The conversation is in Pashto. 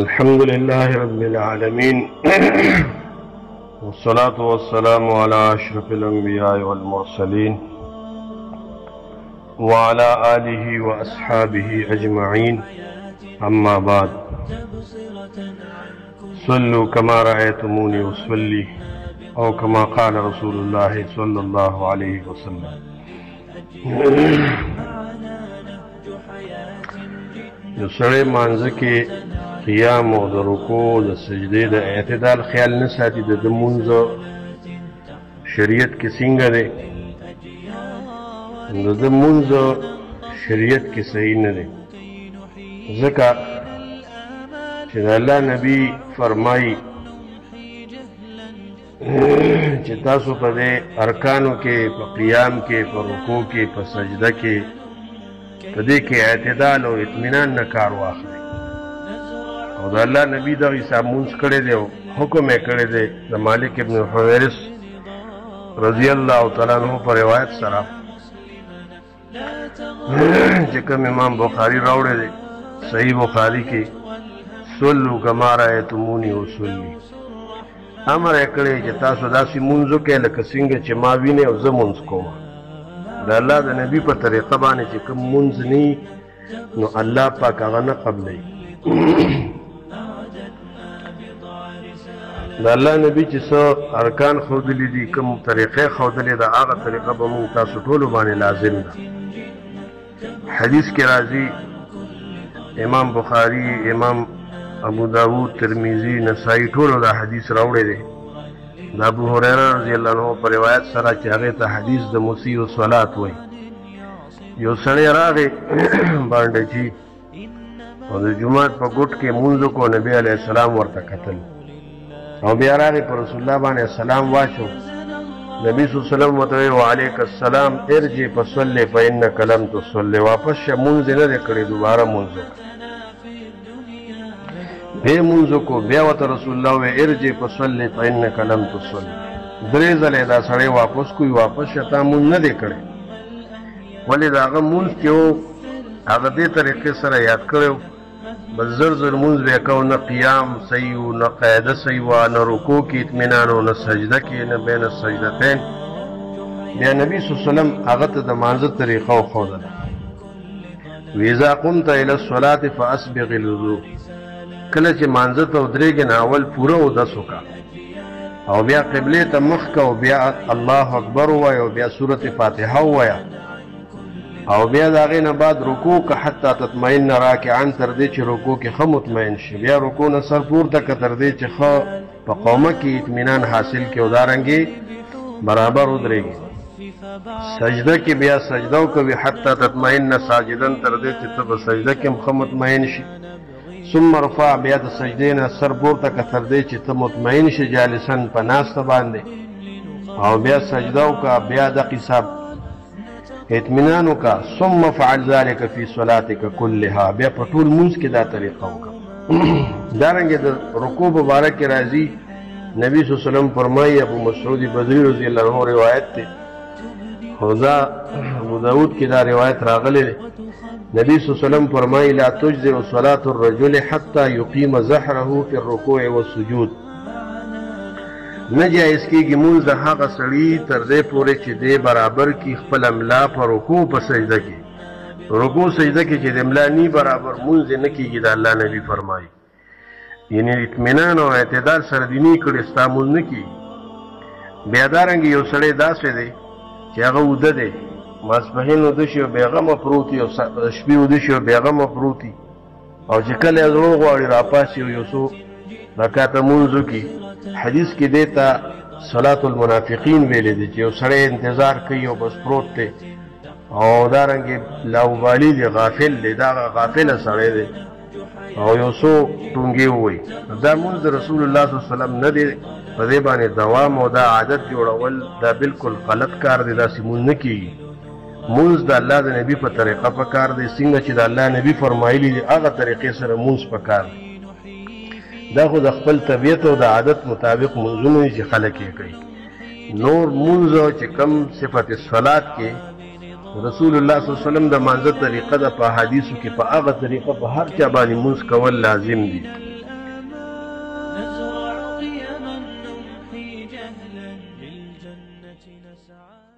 الحمد لله رب العالمين والصلاة والسلام على أشرف الأنبياء والمرسلين وعلى آله وأصحابه أجمعين أما بعد صلوا كما رأيتموني أصلي أو كما قال رسول الله صلى الله عليه وسلم. نو سړی مانځه کې قیام او د رکوع د سجدې د اعتدال خیال نه ساتي د مونځ شریعت کې څنګه دی نو د مونځ شریعت کې صحیح نه دی ځکه چې د الله نبی فرمایي چې تاسو په دې ارکانو کې په قیام کې په رکوع کې په سجده کې په دې کې اعتدال او اطمینان نه کار واخلئ او د الله نبی دغه حساب مونځ کړی دی او حکم یې کړی دی د مالک ابن حویرث رضی الله تعالی عنہ په روایت سره چې کوم امام بخاری راوړی دی صحیح بخاری کې صلوا کما رأیتمونی اصلي امر یې کړی چې تاسو داسې مونځ وکئ لکه څنګه چې ما وینئ او زه مونځ کوم د الله د نبی په طریقه باندې چې کوم مونځ نه نو الله پاک هغه نه قبلوي د الله نبی چې څه ارکان ښودلي دي کوم طریقې ښودلې ده هغه طریقه به موږ تاسو ټولو باندې لازم ده حدیث کې راځي امام بخاری امام ابو داود ترمذی نسائی ټولو دا حدیث راوړی دی د ابو هريره رضی الله عنه په روایت سره چې هغه ته حدیث د مسیء الصلات وای یو سړی راغی باندې چې او د جمعه په ګټ کې مونږ کو نبی علیہ السلام ورته کتل او بیا راغی پر رسول الله باندې سلام واچو نبی صلی الله علیه وسلم وته وعلیک السلام ارجع فصلی فانک لم تصلی واپس مونږ نه کړی دوباره مونږ به مونږ کو بیا وته رسول الله و ارجع فصلی فانک لم تصلی درې ځله دا سړی واپس کوي واپس شتا مونږ نه کړی ولې داغه مونږ کې هغه دې طریقې سره یاد کړو بس زر مونځ بیا کو نه قیام صحیح و نه قاعده صحیح و نه رکوع کې اطمینان و نه سجده کې نه بین السجدتین بیا نبی صلی الله علیه وسلم هغه ته د مانځه طریقه وښودله واذا قمت الى الصلاه فاسبغ الوضوء کله چې مانځه ته ودرېږې نه اول پوره اودس وکړه او بیا قبلې ته مخ که او بیا الله اکبر ووایه او بیا سورت فاتحه ووایه او بیا د هغې نه بعد رکوع که حتی تطمئن راکعا تر دې چې رکوع کې ښه مطمئن شي بیا رکوع نه سر پورته که تر دې چې ښه په قومه کې اطمینان حاصل کړي او دارنګې برابر ودرېږي سجده کې بیا سجده وکوي حتی تطمئن ساجدا تر دې چې ته په سجده کې هم ښه مطمئن شي ثم رفع بیا د سجدې نه سر پورته که تر دې چې ته مطمئن شي جالسا په ناسته باندې او بیا سجده وکړه بیا د حساب اطمینان وکړه ثم فعل ذلك في صلاتك كلها بیا په ټول مونځ کې دا طریقه وکړه دارنګه د رکوع مبارک کې راځي نبی صلی الله علیه وسلم فرمایي ابو مسعود بدری رضی الله عنه روایت ده خدا ابو داود کې دا روایت راغلی نبی صلی الله علیه وسلم فرمایي لا تجزئ صلاة الرجل حتى يقيم ظهره في الركوع والسجود نه جایز کېږي مونځ د هغه سړي تر دې پورې چې دی برابر کړي خپل املا په رکوع په سجده کې رکوع سجده کې چې د املا نی برابر مونځ نه کېږي د الله نبی فرمایي یعنی اطمینان او اعتدال سره دې نه کړي ستا مونځ نه کېږي بیا دارنګې یو سړی داسې دی چې هغه اوده دی ماسپښین اوده شي او بېغمه پروت وي او شپې اوده شي او بېغمه پروت وي او چې کله یې زړه غواړي راپاڅي او یو څو رکعته مونځ وکړي حدیث کې دیتا صلاة المنافقین ویلې دي چې یو سړی انتظار کوي او بس پروت دی او دارنګې لاوبالي دی غافل دی دا غافله سړی دی او یو څو ټونګې ووایي دا مونځ د رسول الله صلی الله علیه وسلم نه دی په دې باندې دوام او دا عادت جوړول دا بالکل غلط کار دی داسې مونځ نه کېږي مونځ د الله د نبی په طریقه پکار دی څنګه چې د الله نبی فرمایلي دي هغه طریقې سره مونځ پکار دی دا خو د خپل طبیعت او د عادت مطابق منځونه چې خلک یې کوي نور مونځ چې کم صفت الصلات کې رسول الله صلی الله علیه وسلم د مانځه طریقه د په حدیثو کې په هغه طریقه په هر چا باندې مونځ کول لازم دي للجنة نسعى